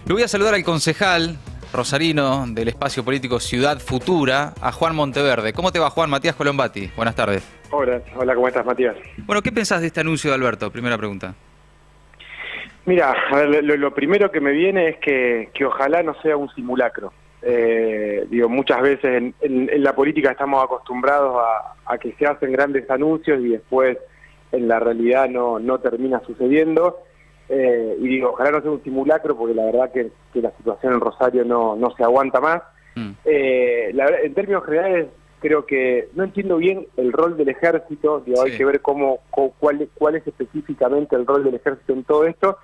Lo voy a saludar al concejal rosarino del espacio político Ciudad Futura, a Juan Monteverde. ¿Cómo te va, Juan? Matías Colombati. Buenas tardes. Hola, ¿cómo estás, Matías? Bueno, ¿qué pensás de este anuncio de Alberto? Primera pregunta. Mira, a ver, lo primero que me viene es que ojalá no sea un simulacro. Muchas veces en la política estamos acostumbrados a que se hacen grandes anuncios y después en la realidad no termina sucediendo. Ojalá no sea un simulacro, porque la verdad que la situación en Rosario no se aguanta más. En términos generales, creo que no entiendo bien el rol del ejército. Hay que ver cuál es específicamente el rol del ejército en todo esto,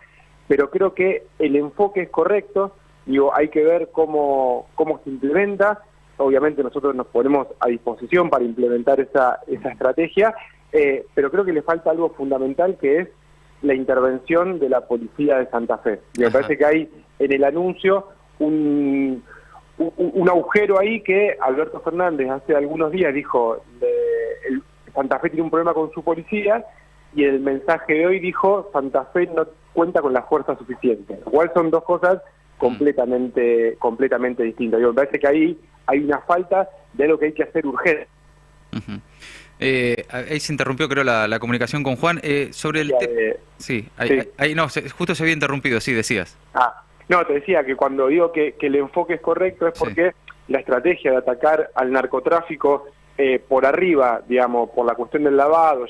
pero creo que el enfoque es correcto. Hay que ver cómo se implementa. Obviamente nosotros nos ponemos a disposición para implementar esa estrategia, pero creo que le falta algo fundamental, que es la intervención de la policía de Santa Fe. Me parece que hay en el anuncio un agujero ahí, que Alberto Fernández hace algunos días dijo, Santa Fe tiene un problema con su policía, y el mensaje de hoy dijo, Santa Fe no cuenta con la fuerza suficiente. Igual son dos cosas completamente distintas. Me parece que ahí hay una falta de lo que hay que hacer urgente. Ahí se interrumpió, creo, la comunicación con Juan. Sobre el justo se había interrumpido, sí, decías. No, te decía que cuando digo que el enfoque es correcto es porque la estrategia de atacar al narcotráfico por arriba, por la cuestión del lavado,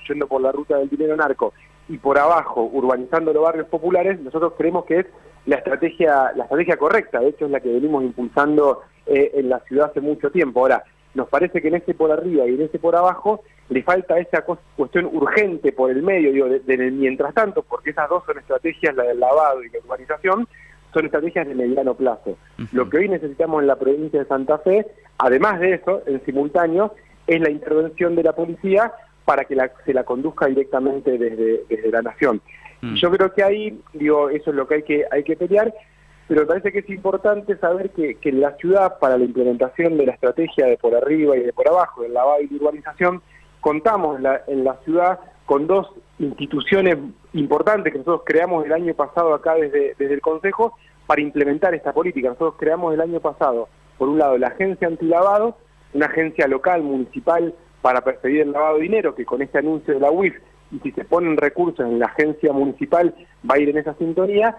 yendo por la ruta del dinero narco, y por abajo, urbanizando los barrios populares, nosotros creemos que es la estrategia correcta. De hecho, es la que venimos impulsando en la ciudad hace mucho tiempo. Ahora, nos parece que en ese por arriba y en ese por abajo le falta esa cuestión urgente por el medio, mientras tanto, porque esas dos son estrategias, la del lavado y la urbanización, son estrategias de mediano plazo. Lo que hoy necesitamos en la provincia de Santa Fe, además de eso, en simultáneo, es la intervención de la policía para que se la conduzca directamente desde la nación. Yo creo que ahí, eso es lo que hay que pelear, pero me parece que es importante saber que en la ciudad, para la implementación de la estrategia de por arriba y de por abajo, del lavado y la urbanización, contamos en la ciudad con dos instituciones importantes que nosotros creamos el año pasado acá desde el Consejo para implementar esta política. Nosotros creamos el año pasado, por un lado, la Agencia Antilavado, una agencia local, municipal, para perseguir el lavado de dinero, que con este anuncio de la UIF, y si se ponen recursos en la agencia municipal, va a ir en esa sintonía.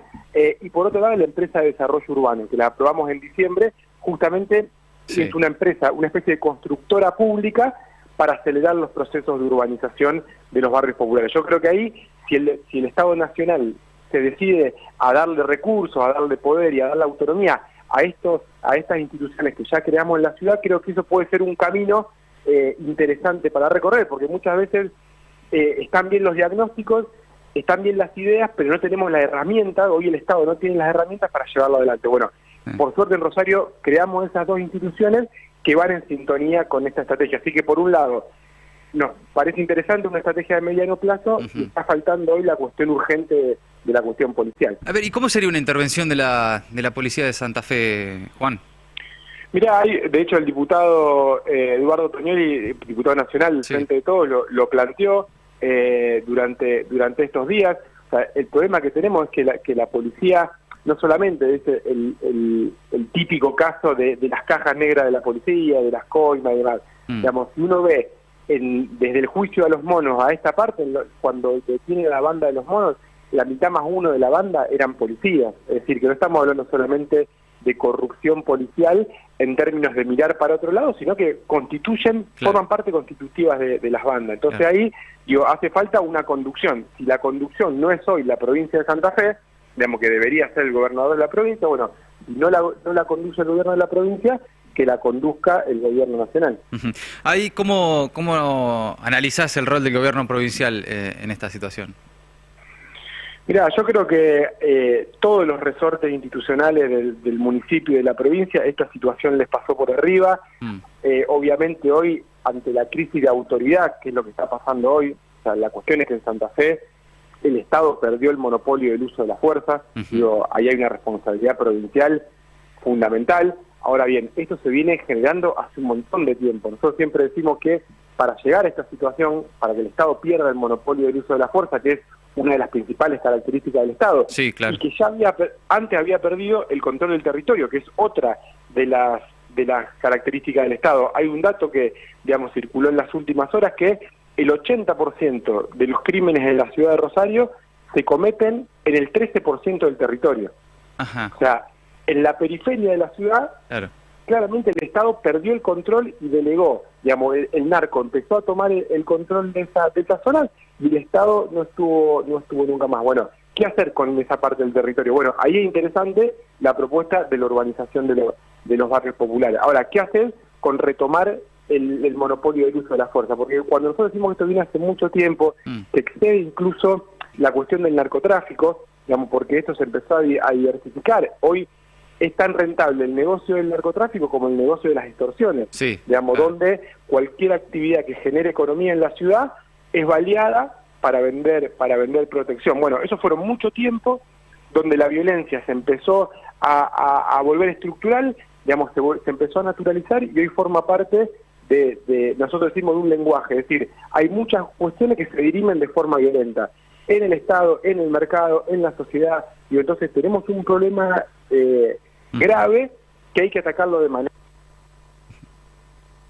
Y por otro lado, la empresa de desarrollo urbano, que la aprobamos en diciembre, justamente es una empresa, una especie de constructora pública para acelerar los procesos de urbanización de los barrios populares. Yo creo que ahí, si el Estado Nacional se decide a darle recursos, a darle poder y a darle autonomía a estas instituciones que ya creamos en la ciudad, creo que eso puede ser un camino interesante para recorrer, porque muchas veces están bien los diagnósticos, están bien las ideas, pero no tenemos la herramienta. Hoy el Estado no tiene las herramientas para llevarlo adelante. Bueno, por suerte en Rosario creamos esas dos instituciones que van en sintonía con esta estrategia. Así que por un lado, nos parece interesante una estrategia de mediano plazo, y está faltando hoy la cuestión urgente de la cuestión policial. A ver, ¿y cómo sería una intervención de la policía de Santa Fe, Juan? Mirá, de hecho el diputado Eduardo Toñoli, diputado nacional del Frente de Todos, lo planteó durante estos días. O sea, el problema que tenemos es que la policía no solamente es el típico caso de las cajas negras de la policía, de las coimas y demás. Si uno ve desde el juicio a los monos a esta parte, cuando detienen a la banda de los monos, la mitad más uno de la banda eran policías. Es decir, que no estamos hablando solamente de corrupción policial en términos de mirar para otro lado, sino que forman parte constitutivas de las bandas. Entonces ahí, hace falta una conducción. Si la conducción no es hoy la provincia de Santa Fe, que debería ser el gobernador de la provincia, bueno, si no la conduce el gobierno de la provincia, que la conduzca el gobierno nacional. Ahí, ¿cómo analizás el rol del gobierno provincial en esta situación? Mirá, yo creo que todos los resortes institucionales del municipio y de la provincia, esta situación les pasó por arriba. Obviamente hoy, ante la crisis de autoridad, que es lo que está pasando hoy, o sea, la cuestión es que en Santa Fe el Estado perdió el monopolio del uso de la fuerza. Ahí hay una responsabilidad provincial fundamental. Ahora bien, esto se viene generando hace un montón de tiempo. Nosotros siempre decimos que para llegar a esta situación, para que el Estado pierda el monopolio del uso de la fuerza, que es una de las principales características del Estado. Sí, claro. Y que ya antes había perdido el control del territorio, que es otra de las características del Estado. Hay un dato que, digamos, circuló en las últimas horas, que el 80% de los crímenes en la ciudad de Rosario se cometen en el 13% del territorio. Ajá. O sea, en la periferia de la ciudad, Claro. claramente el Estado perdió el control y delegó, digamos, el narco empezó a tomar el control de esa zona y el Estado no estuvo nunca más. Bueno, ¿qué hacer con esa parte del territorio? Bueno, ahí es interesante la propuesta de la urbanización de los barrios populares. Ahora, ¿qué hacer con retomar el monopolio del uso de la fuerza? Porque cuando nosotros decimos que esto viene hace mucho tiempo, se excede incluso la cuestión del narcotráfico, digamos, porque esto se empezó a diversificar. Hoy es tan rentable el negocio del narcotráfico como el negocio de las extorsiones, Sí, digamos, claro. donde cualquier actividad que genere economía en la ciudad es baleada para vender protección. Bueno, eso fueron mucho tiempo donde la violencia se empezó a volver estructural, digamos, se empezó a naturalizar y hoy forma parte nosotros decimos, de un lenguaje, es decir, hay muchas cuestiones que se dirimen de forma violenta en el Estado, en el mercado, en la sociedad, y entonces tenemos un problema grave que hay que atacarlo de manera...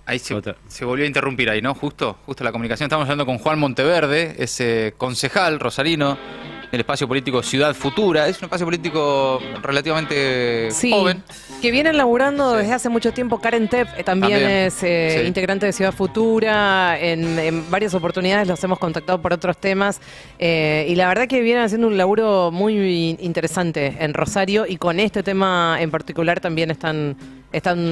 Ahí se volvió a interrumpir ahí, ¿no? Justo la comunicación. Estamos hablando con Juan Monteverde, es concejal rosarino del espacio político Ciudad Futura. Es un espacio político relativamente joven. Que vienen laburando Sí. desde hace mucho tiempo. Karen Teff también es Sí. integrante de Ciudad Futura. En varias oportunidades los hemos contactado por otros temas. Y la verdad que vienen haciendo un laburo muy interesante en Rosario. Y con este tema en particular también están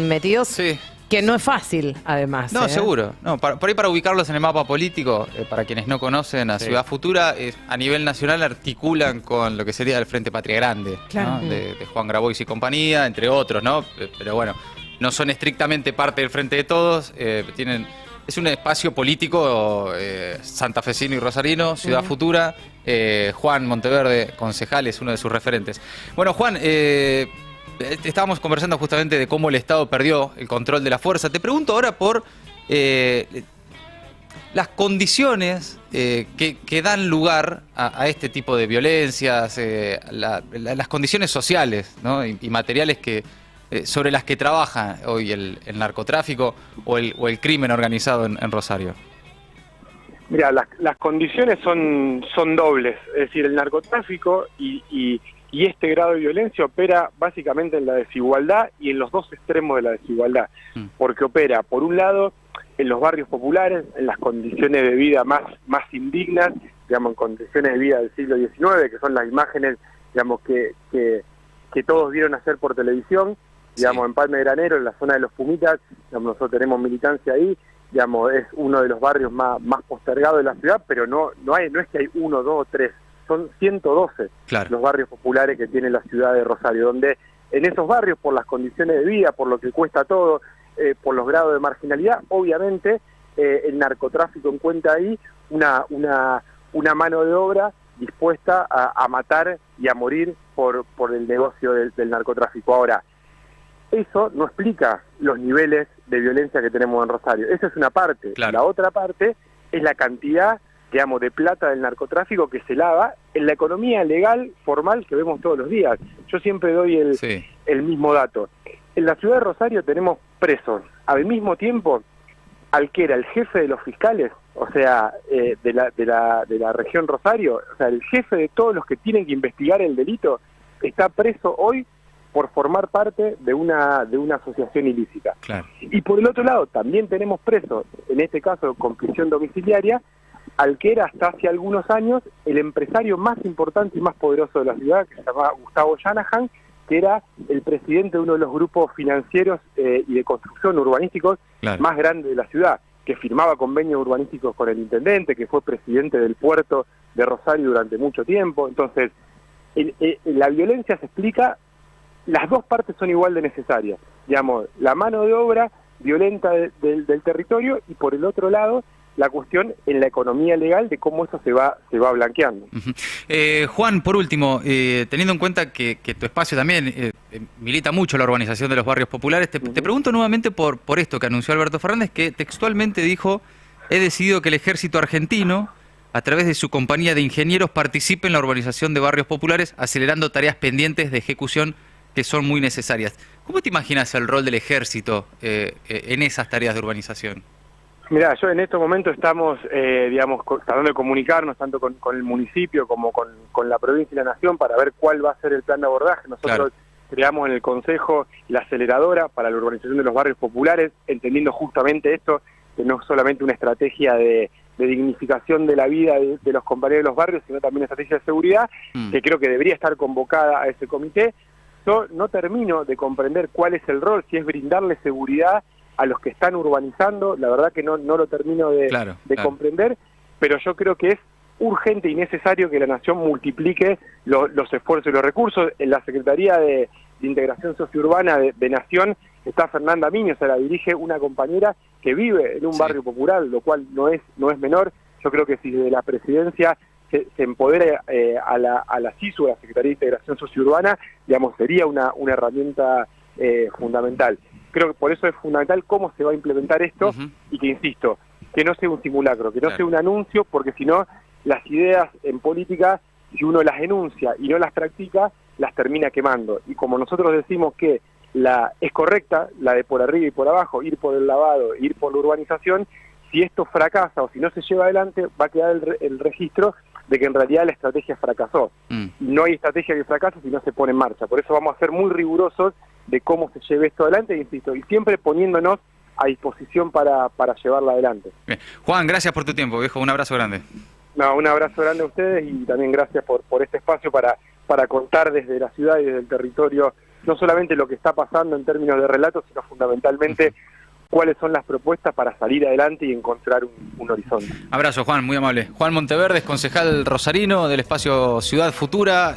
metidos. Sí. Que no es fácil, además. No, seguro. No, por ahí para ubicarlos en el mapa político, para quienes no conocen a Ciudad Futura, a nivel nacional articulan con lo que sería el Frente Patria Grande, Claro. ¿no? de Juan Grabois y compañía, entre otros, ¿no? Pero bueno, no son estrictamente parte del Frente de Todos, es un espacio político santafesino y rosarino, Ciudad Futura. Juan Monteverde, concejal, es uno de sus referentes. Bueno, Juan, estábamos conversando justamente de cómo el Estado perdió el control de la fuerza. Te pregunto ahora por las condiciones que dan lugar a este tipo de violencias, las condiciones sociales, ¿no? y materiales sobre las que trabaja hoy el narcotráfico o el crimen organizado en Rosario. Mira, las condiciones son dobles, es decir, el narcotráfico y este grado de violencia opera básicamente en la desigualdad y en los dos extremos de la desigualdad, porque opera, por un lado, en los barrios populares, en las condiciones de vida más indignas, digamos, en condiciones de vida del siglo XIX, que son las imágenes, digamos, que todos vieron hacer por televisión, digamos, Sí. en Palme de Granero, en la zona de los Pumitas, digamos, nosotros tenemos militancia ahí, digamos, es uno de los barrios más postergados de la ciudad, pero no es que hay 1, 2, 3, son 112 Claro. los barrios populares que tiene la ciudad de Rosario, donde en esos barrios, por las condiciones de vida, por lo que cuesta todo, por los grados de marginalidad, obviamente el narcotráfico encuentra ahí una mano de obra dispuesta a matar y a morir por el negocio del narcotráfico. Ahora, eso no explica los niveles de violencia que tenemos en Rosario. Esa es una parte. Claro. La otra parte es la cantidad, digamos, de plata del narcotráfico que se lava en la economía legal, formal, que vemos todos los días. Yo siempre doy el mismo dato. En la ciudad de Rosario tenemos presos, al mismo tiempo, al que era el jefe de los fiscales, o sea, de la región Rosario, o sea, el jefe de todos los que tienen que investigar el delito, está preso hoy por formar parte de una asociación ilícita. Claro. Y por el otro lado, también tenemos preso, en este caso con prisión domiciliaria, al que era hasta hace algunos años el empresario más importante y más poderoso de la ciudad, que se llamaba Gustavo Shanahan, que era el presidente de uno de los grupos financieros y de construcción urbanísticos Claro. más grandes de la ciudad, que firmaba convenios urbanísticos con el intendente, que fue presidente del puerto de Rosario durante mucho tiempo. Entonces, la violencia se explica, las dos partes son igual de necesarias, digamos, la mano de obra violenta del territorio y por el otro lado la cuestión en la economía legal de cómo eso se va blanqueando. Juan, por último, teniendo en cuenta que tu espacio también milita mucho la urbanización de los barrios populares, te pregunto nuevamente por esto que anunció Alberto Fernández, que textualmente dijo: he decidido que el ejército argentino a través de su compañía de ingenieros, participe en la urbanización de barrios populares, acelerando tareas pendientes de ejecución que son muy necesarias. ¿Cómo te imaginas el rol del ejército en esas tareas de urbanización? Mirá, yo en estos momentos estamos, tratando de comunicarnos tanto con el municipio como con la provincia y la nación para ver cuál va a ser el plan de abordaje. Nosotros creamos en el Consejo la aceleradora para la urbanización de los barrios populares, entendiendo justamente esto, que no es solamente una estrategia de dignificación de la vida de los compañeros de los barrios, sino también una estrategia de seguridad, que creo que debería estar convocada a ese comité. Yo no termino de comprender cuál es el rol, si es brindarle seguridad a los que están urbanizando, la verdad que no lo termino de comprender, pero yo creo que es urgente y necesario que la Nación multiplique los esfuerzos y los recursos. En la Secretaría de Integración Sociourbana de Nación está Fernanda Miño, o sea, la dirige una compañera que vive en un barrio popular, lo cual no es menor. Yo creo que si desde la presidencia se empodera a la CISU, a la Secretaría de Integración Sociourbana, digamos, sería una herramienta fundamental. Creo que por eso es fundamental cómo se va a implementar esto y que, insisto, que no sea un simulacro, que no sea un anuncio, porque si no, las ideas en política, si uno las enuncia y no las practica, las termina quemando. Y como nosotros decimos que es correcta, la de por arriba y por abajo, ir por el lavado, ir por la urbanización, si esto fracasa o si no se lleva adelante, va a quedar el registro de que en realidad la estrategia fracasó. No hay estrategia que fracase si no se pone en marcha. Por eso vamos a ser muy rigurosos de cómo se lleve esto adelante, insisto, y siempre poniéndonos a disposición para llevarla adelante. Bien. Juan, gracias por tu tiempo, viejo. Un abrazo grande. No, un abrazo grande a ustedes y también gracias por este espacio para contar desde la ciudad y desde el territorio no solamente lo que está pasando en términos de relatos, sino fundamentalmente cuáles son las propuestas para salir adelante y encontrar un horizonte. Abrazo, Juan, muy amable. Juan Monteverdes, concejal rosarino del espacio Ciudad Futura.